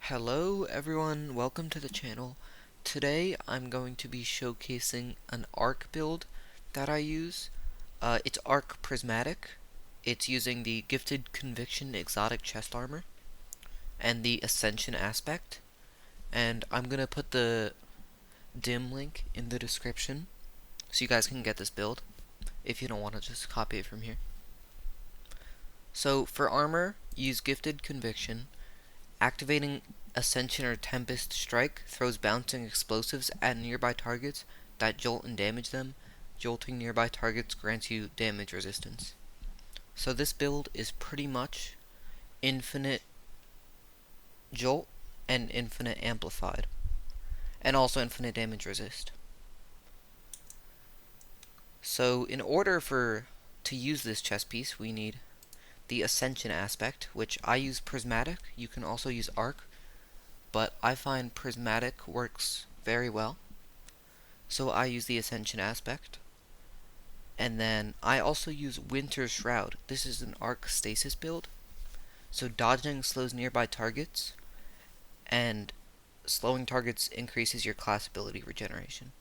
Hello everyone, welcome to the channel. Today I'm going to be showcasing an arc build that I use. It's arc prismatic. It's using the Gifted Conviction exotic chest armor and the Ascension aspect. And I'm going to put the dim link in the description so you guys can get this build if you don't want to just copy it from here. So for armor, use Gifted Conviction. Activating Ascension or Tempest Strike throws bouncing explosives at nearby targets that jolt and damage them. Jolting nearby targets grants you damage resistance. So this build is pretty much infinite jolt and infinite amplified. And also infinite damage resist. So in order to use this chess piece, we need the Ascension aspect, which I use Prismatic. You can also use Arc, but I find Prismatic works very well, so I use the Ascension aspect. And then I also use Winter Shroud. This is an arc stasis build, so dodging slows nearby targets, and slowing targets increases your class ability regeneration.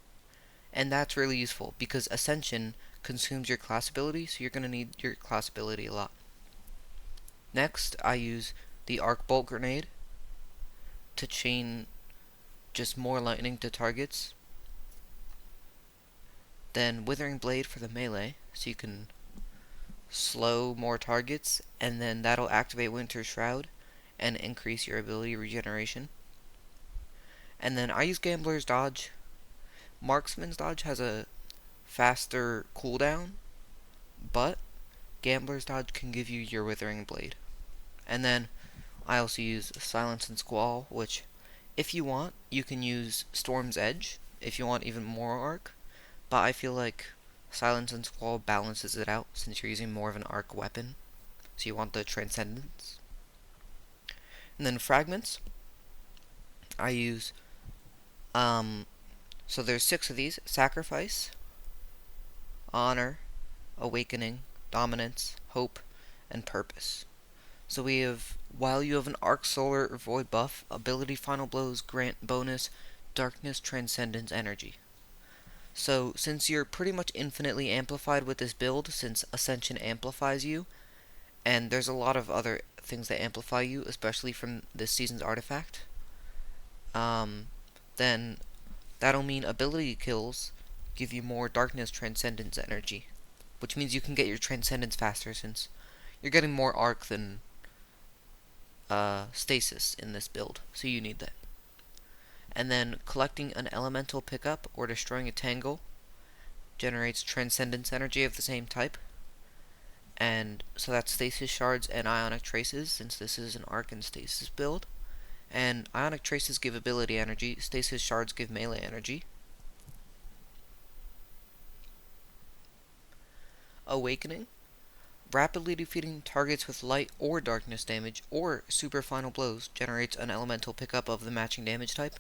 And that's really useful because Ascension consumes your class ability, so you're going to need your class ability a lot. Next, I use the Arc Bolt Grenade to chain just more lightning to targets. Then Withering Blade for the melee, so you can slow more targets, and then that'll activate Winter Shroud and increase your ability regeneration. And then I use Gambler's Dodge. Marksman's Dodge has a faster cooldown, but Gambler's Dodge can give you your Withering Blade. And then I also use Silence and Squall, which, if you want, you can use Storm's Edge, if you want even more arc, but I feel like Silence and Squall balances it out since you're using more of an arc weapon, so you want the Transcendence. And then Fragments, I use, so there's 6 of these: Sacrifice, Honor, Awakening, Dominance, Hope, and Purpose. So we have, while you have an Arc Solar or Void buff, Ability Final Blows grant bonus Darkness Transcendence energy. So since you're pretty much infinitely amplified with this build, since Ascension amplifies you, and there's a lot of other things that amplify you, especially from this season's artifact, then that'll mean ability kills give you more Darkness Transcendence energy, which means you can get your Transcendence faster since you're getting more arc than stasis in this build, so you need that. And then collecting an elemental pickup or destroying a tangle generates Transcendence energy of the same type. And so that's Stasis Shards and Ionic Traces, since this is an Arc and Stasis build. And Ionic Traces give ability energy, Stasis Shards give melee energy. Awakening. Rapidly defeating targets with light or darkness damage or super final blows generates an elemental pickup of the matching damage type,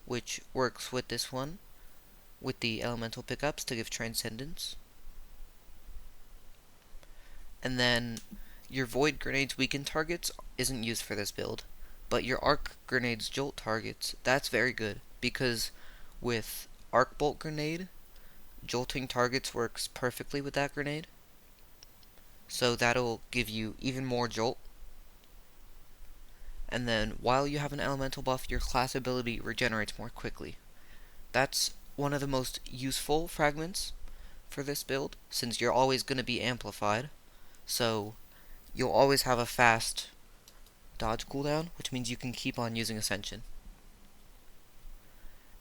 which works with this one, with the elemental pickups to give Transcendence. And then your Void Grenades weaken targets isn't used for this build, but your Arc Grenades jolt targets, that's very good, because with Arc Bolt Grenade, jolting targets works perfectly with that grenade. So that'll give you even more jolt. And then while you have an elemental buff, your class ability regenerates more quickly. That's one of the most useful fragments for this build, since you're always going to be amplified. So you'll always have a fast dodge cooldown, which means you can keep on using Ascension.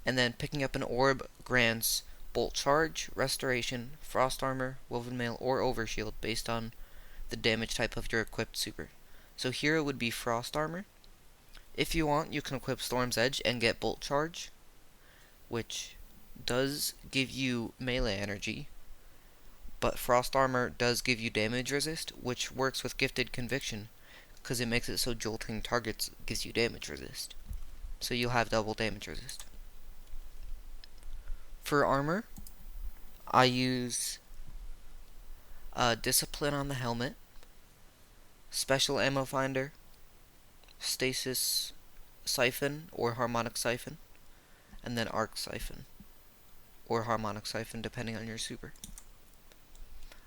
And then picking up an orb grants Bolt Charge, Restoration, Frost Armor, Woven Mail, or Overshield based on the damage type of your equipped super. So here it would be Frost Armor. If you want, you can equip Storm's Edge and get Bolt Charge, which does give you melee energy, but Frost Armor does give you damage resist, which works with Gifted Conviction, because it makes it so jolting targets gives you damage resist. So you'll have double damage resist. For armor, I use Discipline on the helmet, Special Ammo Finder, Stasis Siphon or Harmonic Siphon, and then Arc Siphon or Harmonic Siphon depending on your super.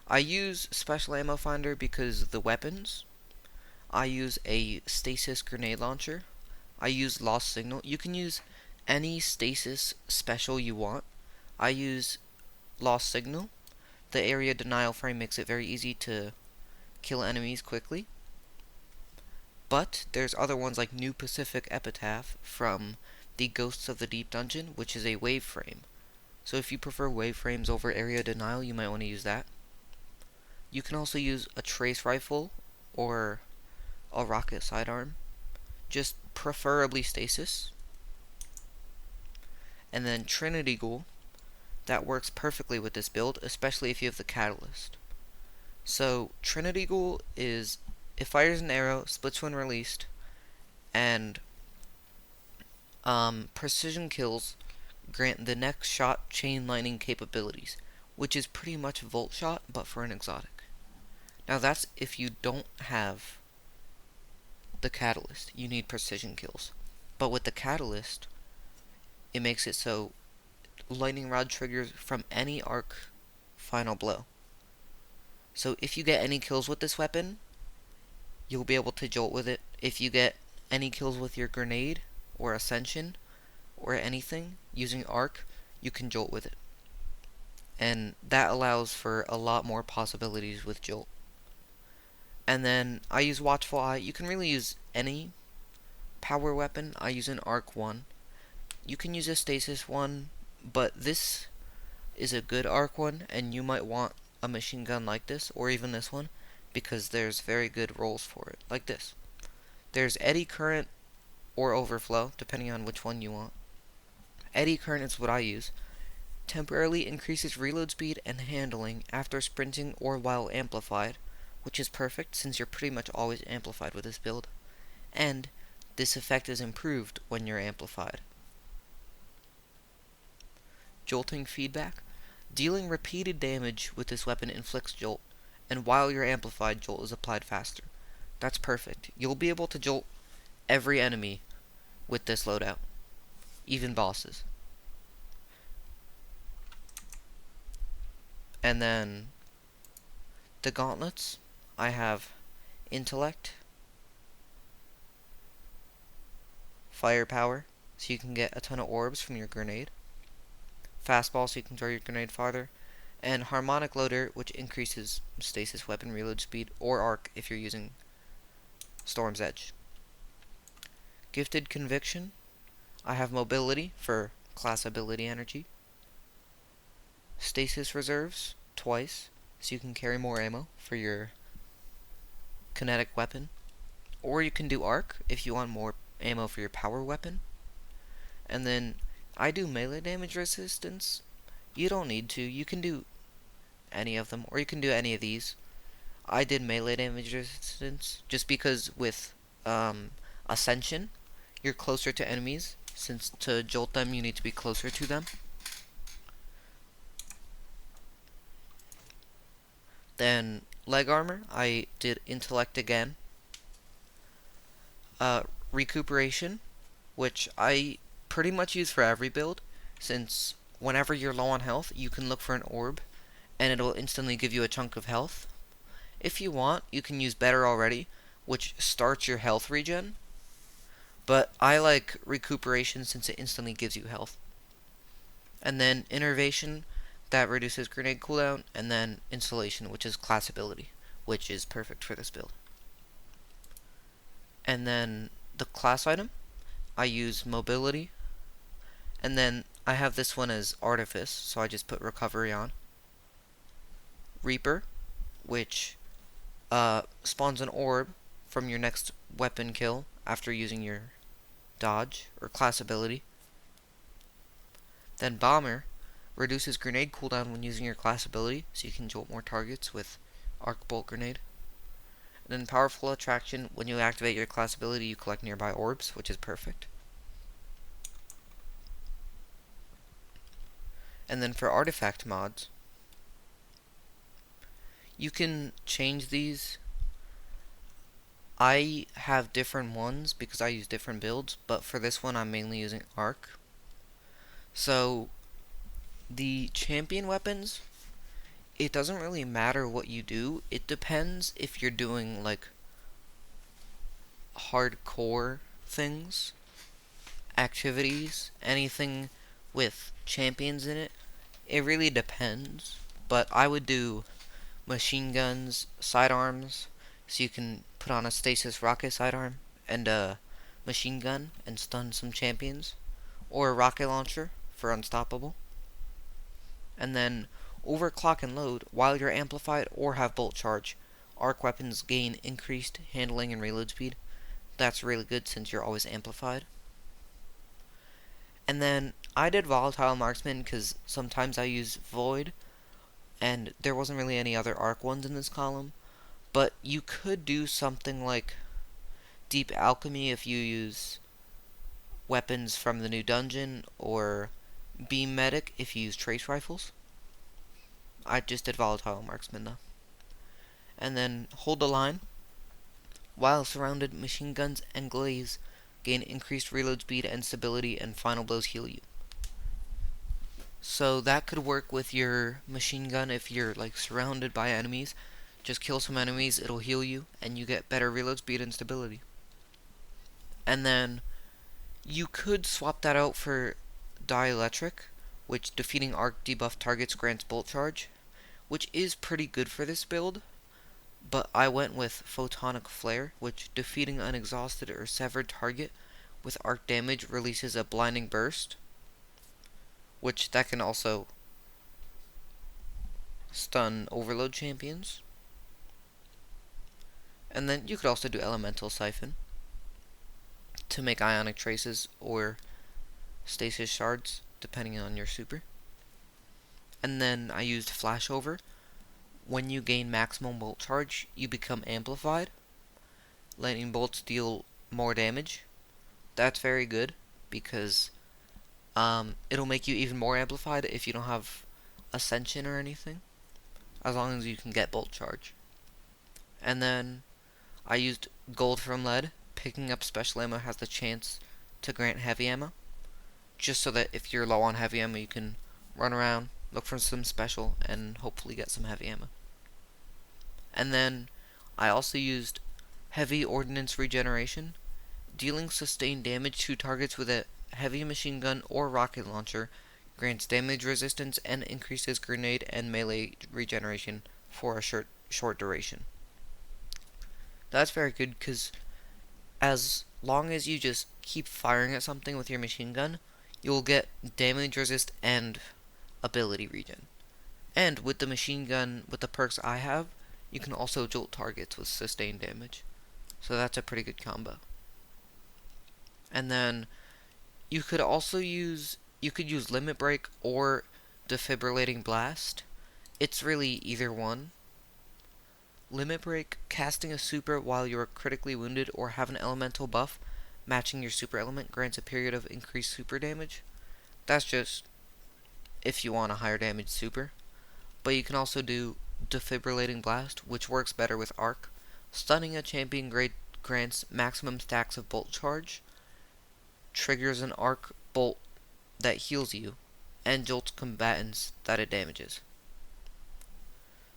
I use Special Ammo Finder because the weapons. I use a Stasis Grenade Launcher. I use Lost Signal. You can use any Stasis special you want. I use Lost Signal. The area denial frame makes it very easy to kill enemies quickly. But there's other ones like New Pacific Epitaph from the Ghosts of the Deep Dungeon, which is a wave frame. So if you prefer wave frames over area denial, you might want to use that. You can also use a trace rifle or a rocket sidearm. Just preferably stasis. And then Trinity Ghoul. That works perfectly with this build, especially if you have the catalyst. So Trinity Ghoul is, it fires an arrow, splits when released, and precision kills grant the next shot chain lightning capabilities, which is pretty much Volt Shot, but for an exotic. Now that's if you don't have the catalyst, you need precision kills. But with the catalyst, it makes it so lightning rod triggers from any arc final blow. So if you get any kills with this weapon, you'll be able to jolt with it. If you get any kills with your grenade or ascension or anything using arc, you can jolt with it. And that allows for a lot more possibilities with jolt. And then I use Watchful Eye. You can really use any power weapon. I use an arc one. You can use a stasis one, but this is a good arc one, and you might want a machine gun like this, or even this one, because there's very good rolls for it, like this. There's Eddy Current or Overflow, depending on which one you want. Eddy Current is what I use. Temporarily increases reload speed and handling after sprinting or while amplified, which is perfect since you're pretty much always amplified with this build. And this effect is improved when you're amplified. Jolting Feedback. Dealing repeated damage with this weapon inflicts jolt, and while you're amplified, jolt is applied faster. That's perfect. You'll be able to jolt every enemy with this loadout, even bosses. And then the gauntlets, I have Intellect, Firepower, so you can get a ton of orbs from your grenade, Fastball, so you can throw your grenade farther, and Harmonic Loader, which increases stasis weapon reload speed, or arc if you're using Storm's Edge. Gifted Conviction, I have Mobility for class ability energy, Stasis Reserves, twice, so you can carry more ammo for your kinetic weapon, or you can do arc if you want more ammo for your power weapon. And then I do melee damage resistance. You don't need to. You can do any of them, or you can do any of these. I did melee damage resistance just because with Ascension, you're closer to enemies, since to jolt them you need to be closer to them. Then leg armor, I did Intellect again. Recuperation, which I pretty much use for every build, since whenever you're low on health, you can look for an orb, and it'll instantly give you a chunk of health. If you want, you can use Better Already, which starts your health regen, but I like Recuperation since it instantly gives you health. And then Innervation, that reduces grenade cooldown, and then Insulation, which is class ability, which is perfect for this build. And then the class item, I use Mobility, and then I have this one as Artifice, so I just put Recovery on. Reaper, which spawns an orb from your next weapon kill after using your dodge or class ability. Then Bomber reduces grenade cooldown when using your class ability, so you can jolt more targets with Arc Bolt Grenade. And then Powerful Attraction, when you activate your class ability, you collect nearby orbs, which is perfect. And then for artifact mods, you can change these I have different ones because I use different builds, but for this one I'm mainly using arc. So the champion weapons, it doesn't really matter what you do. It depends if you're doing like hardcore things, activities, anything with champions in it. It really depends. But I would do machine guns, sidearms, so you can put on a stasis rocket sidearm and a machine gun and stun some champions, or a rocket launcher for unstoppable. And then overclock and load while you're amplified or have bolt charge. Arc weapons gain increased handling and reload speed. That's really good since you're always amplified. And then I did volatile marksman because sometimes I use void, and there wasn't really any other arc ones in this column. But you could do something like deep alchemy if you use weapons from the new dungeon, or beam medic if you use trace rifles. I just did volatile marksman though. And then hold the line. While surrounded, machine guns and glaze gain increased reload speed and stability, and final blows heal you. So that could work with your machine gun if you're like surrounded by enemies. Just kill some enemies, it'll heal you, and you get better reload speed and stability. And then you could swap that out for dielectric, which defeating arc debuff targets grants bolt charge, which is pretty good for this build. But I went with photonic flare, which defeating an exhausted or severed target with arc damage releases a blinding burst, which that can also stun overload champions. And then you could also do elemental siphon to make ionic traces or stasis shards, depending on your super. And then I used flashover. When you gain maximum bolt charge, you become amplified. Lightning bolts deal more damage. That's very good because it'll make you even more amplified if you don't have ascension or anything, as long as you can get bolt charge. And then I used gold from lead. Picking up special ammo has the chance to grant heavy ammo, just so that if you're low on heavy ammo, you can run around, look for some special, and hopefully get some heavy ammo. And then I also used heavy ordnance regeneration. Dealing sustained damage to targets with a heavy machine gun or rocket launcher grants damage resistance and increases grenade and melee regeneration for a short duration. That's very good because as long as you just keep firing at something with your machine gun, you'll get damage resist and ability regen. And with the machine gun, with the perks I have, you can also jolt targets with sustained damage. So that's a pretty good combo. And then you could also use limit break or defibrillating blast. It's really either one. Limit break, casting a super while you are critically wounded or have an elemental buff matching your super element, grants a period of increased super damage. That's just if you want a higher damage super. But you can also do defibrillating blast, which works better with arc. Stunning a champion grants maximum stacks of bolt charge, triggers an arc bolt that heals you, and jolts combatants that it damages.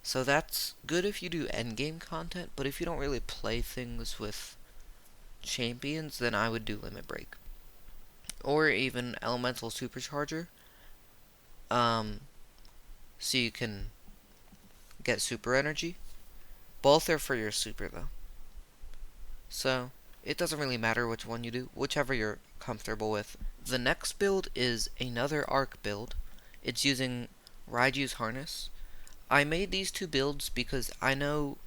So that's good if you do endgame content, but if you don't really play things with champions, then I would do limit break. Or even elemental supercharger. So you can get super energy. Both are for your super though. So it doesn't really matter which one you do, whichever you're comfortable with. The next build is another arc build. It's using Raiju's harness. I made these two builds because I know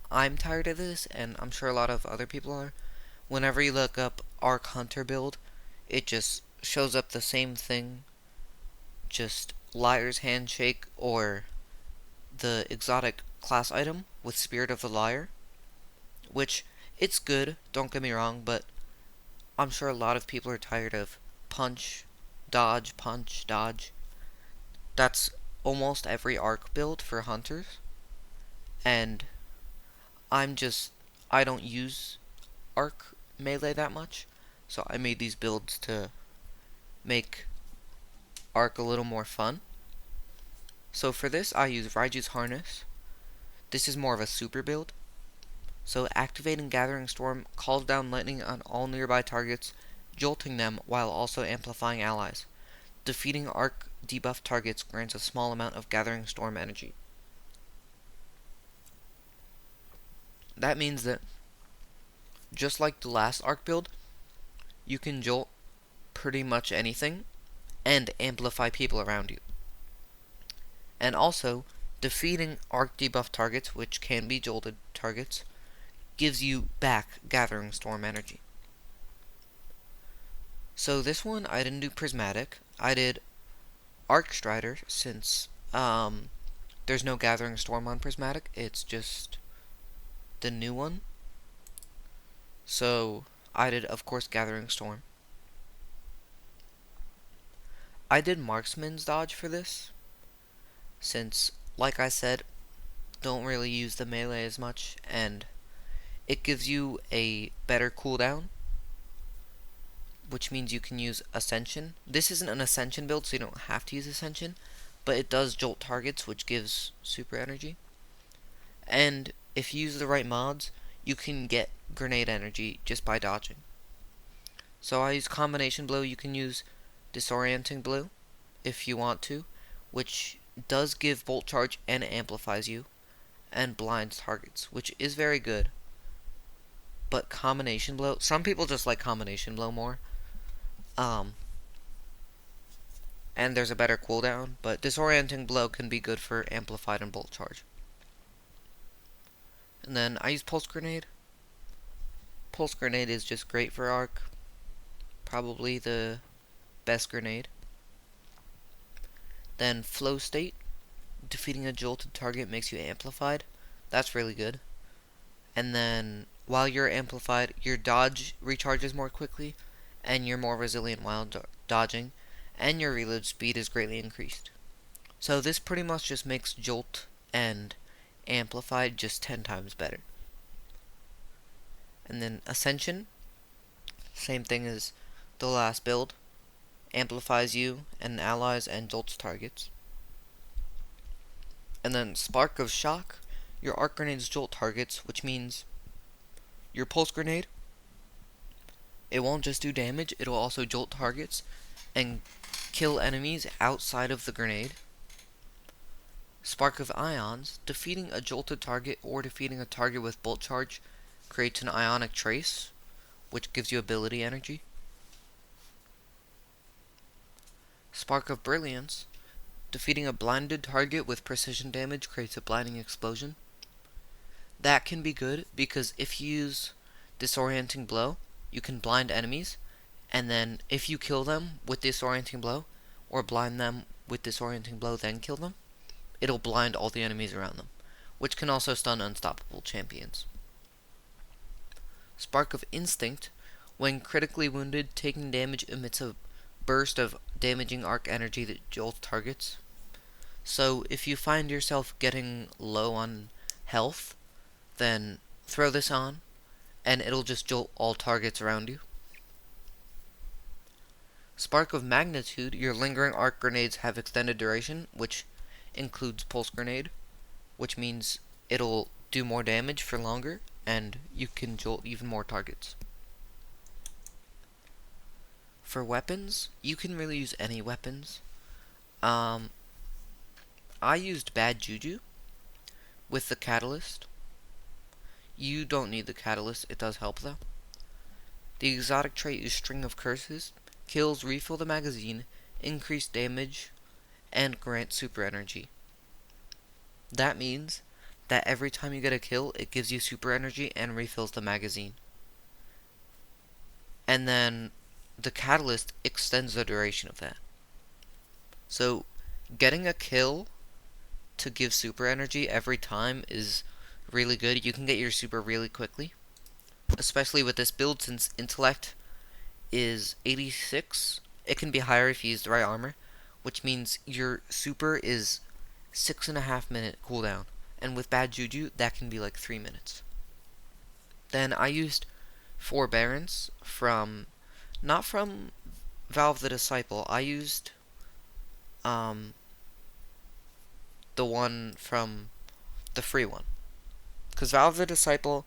I'm tired of this, and I'm sure a lot of other people are. Whenever you look up Arc Hunter build, it just shows up the same thing. Just Liar's Handshake or the exotic class item with Spirit of the Liar. Which, it's good, don't get me wrong, but I'm sure a lot of people are tired of punch, dodge, punch, dodge. That's almost every arc build for hunters. And I don't use arc melee that much, so I made these builds to make arc a little more fun. So for this, I use Raiju's Harness. This is more of a super build. So activating Gathering Storm calls down lightning on all nearby targets, jolting them while also amplifying allies. Defeating arc debuff targets grants a small amount of Gathering Storm energy. That means that, just like the last arc build, you can jolt pretty much anything and amplify people around you. And also, defeating arc debuff targets, which can be jolted targets, gives you back Gathering Storm energy. So this one, I didn't do Prismatic. I did Arc Strider, since there's no Gathering Storm on Prismatic. It's just the new one. So I did, of course, Gathering Storm. I did Marksman's Dodge for this, since, like I said, don't really use the melee as much, and it gives you a better cooldown, which means you can use Ascension. This isn't an Ascension build, so you don't have to use Ascension, but it does jolt targets, which gives super energy. And if you use the right mods, you can get grenade energy just by dodging. So I use Combination Blow. You can use Disorienting Blow if you want to, which does give Bolt Charge and amplifies you, and blinds targets, which is very good. But Combination Blow, some people just like Combination Blow more. And there's a better cooldown, but Disorienting Blow can be good for Amplified and Bolt Charge. And then I use Pulse Grenade. Pulse Grenade is just great for arc. Probably the best grenade. Then Flow State. Defeating a jolted target makes you amplified. That's really good. And then while you're amplified, your dodge recharges more quickly, and you're more resilient while dodging, and your reload speed is greatly increased. So this pretty much just makes jolt and amplified just 10 times better. And then Ascension, same thing as the last build, amplifies you and allies and jolts targets. And then Spark of Shock, your arc grenades jolt targets, which means your pulse grenade, it won't just do damage, it'll also jolt targets and kill enemies outside of the grenade. Spark of Ions, defeating a jolted target or defeating a target with bolt charge creates an ionic trace, which gives you ability energy. Spark of Brilliance, defeating a blinded target with precision damage creates a blinding explosion. That can be good because if you use Disorienting Blow, you can blind enemies, and then if you kill them with Disorienting Blow, or blind them with Disorienting Blow then kill them, it'll blind all the enemies around them, which can also stun unstoppable champions. Spark of Instinct, when critically wounded, taking damage emits a burst of damaging arc energy that jolts targets. So if you find yourself getting low on health, then throw this on, and it'll just jolt all targets around you. Spark of Magnitude, your lingering arc grenades have extended duration, which includes Pulse Grenade, which means it'll do more damage for longer, and you can jolt even more targets. For weapons, you can really use any weapons. I used Bad Juju with the Catalyst. You don't need the Catalyst, it does help though. The exotic trait is String of Curses. Kills refill the magazine, increase damage, and grant super energy. That means that every time you get a kill, it gives you super energy and refills the magazine. And then the Catalyst extends the duration of that. So getting a kill to give super energy every time is really good. You can get your super really quickly, especially with this build since intellect is 86. It can be higher if you use the right armor, which means your super is 6.5 minute cooldown, and with Bad Juju that can be like 3 minutes. Then I used Forbearance from, not from Valve the Disciple, I used um, the one from the free one. Because Valve the Disciple,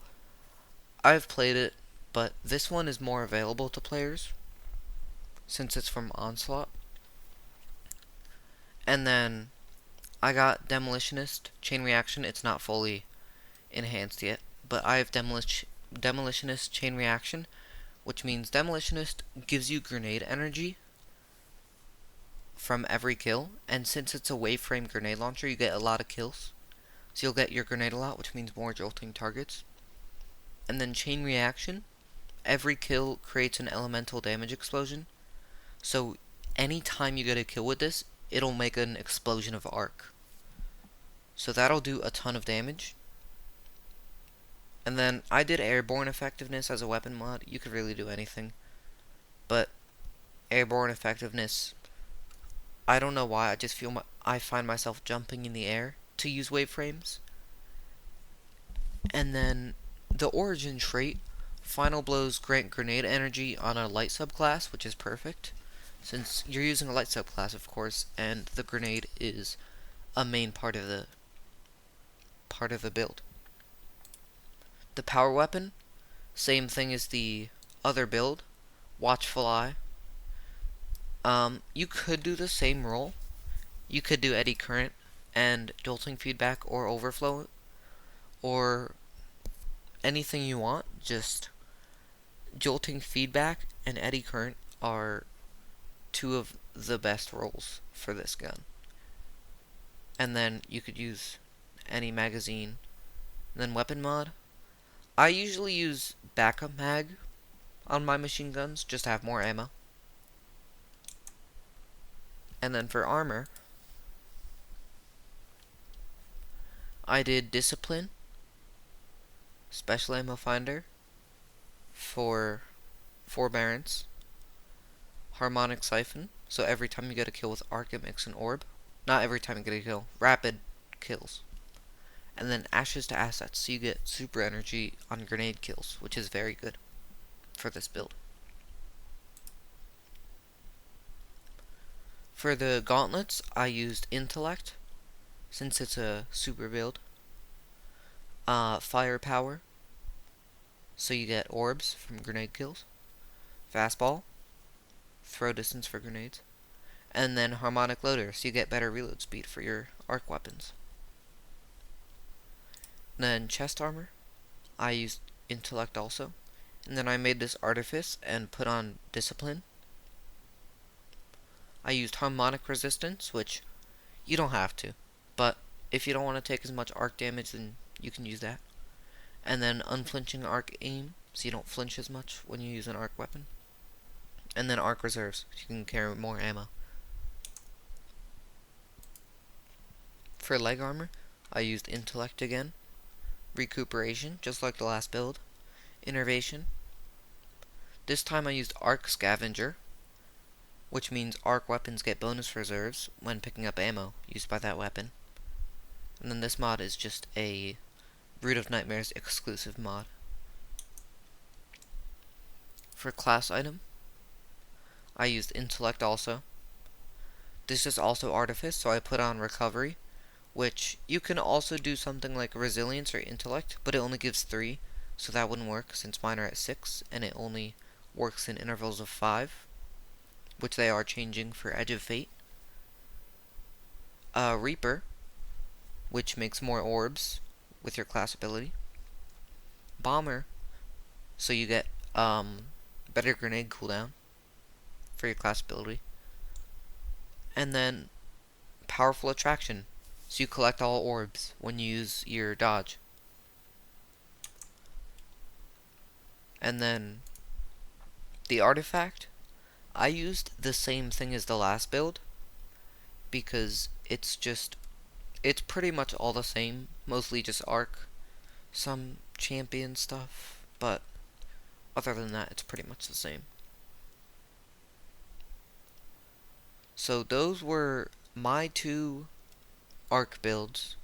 I've played it, but this one is more available to players since it's from Onslaught. And then I got Demolitionist Chain Reaction. It's not fully enhanced yet, but I have Demolitionist Chain Reaction, which means Demolitionist gives you grenade energy from every kill, and since it's a wave frame grenade launcher, you get a lot of kills. So you'll get your grenade a lot, which means more jolting targets. And then Chain Reaction, every kill creates an elemental damage explosion. So anytime you get a kill with this, it'll make an explosion of arc. So that'll do a ton of damage. And then I did Airborne Effectiveness as a weapon mod. You could really do anything. But Airborne Effectiveness, I don't know why, I just feel I find myself jumping in the air to use wave frames. And then the Origin trait, Final Blows grant grenade energy on a light subclass, which is perfect, since you're using a light subclass, of course, and the grenade is a main part of the build. The power weapon, same thing as the other build, Watchful Eye. You could do the same role. You could do Eddy Current and Jolting Feedback or Overflow, or anything you want. Just Jolting Feedback and Eddy Current are two of the best roles for this gun. And then you could use any magazine. And then weapon mod, I usually use backup mag on my machine guns just to have more ammo. And then for armor, I did Discipline, Special Ammo Finder for Forbearance, Harmonic Siphon, so every time you get a kill with arc it makes an orb. Not every time you get a kill, rapid kills. And then Ashes to Assets, so you get super energy on grenade kills, which is very good for this build. For the gauntlets, I used Intellect, since it's a super build. Firepower, so you get orbs from grenade kills. Fastball, throw distance for grenades. And then Harmonic Loader, so you get better reload speed for your arc weapons. Then chest armor, I used Intellect also. And then I made this Artifice and put on Discipline. I used Harmonic Resistance, which you don't have to, but if you don't want to take as much arc damage, then you can use that. And then Unflinching Arc Aim, so you don't flinch as much when you use an arc weapon. And then Arc Reserves, so you can carry more ammo. For leg armor, I used Intellect again. Recuperation, just like the last build. Innervation. This time I used Arc Scavenger, which means arc weapons get bonus reserves when picking up ammo used by that weapon. And then this mod is just a Brood of Nightmares exclusive mod. For class item, I used Intellect also. This is also Artifice, so I put on Recovery, which you can also do something like Resilience or Intellect, but it only gives 3, so that wouldn't work since mine are at 6, and it only works in intervals of 5, which they are changing for Edge of Fate. Reaper, which makes more orbs with your class ability. Bomber, so you get better grenade cooldown for your class ability. And then Powerful Attraction, so you collect all orbs when you use your dodge. And then the artifact, I used the same thing as the last build because it's pretty much all the same, mostly just arc, some champion stuff, but other than that it's pretty much the same. So those were my 2 arc builds.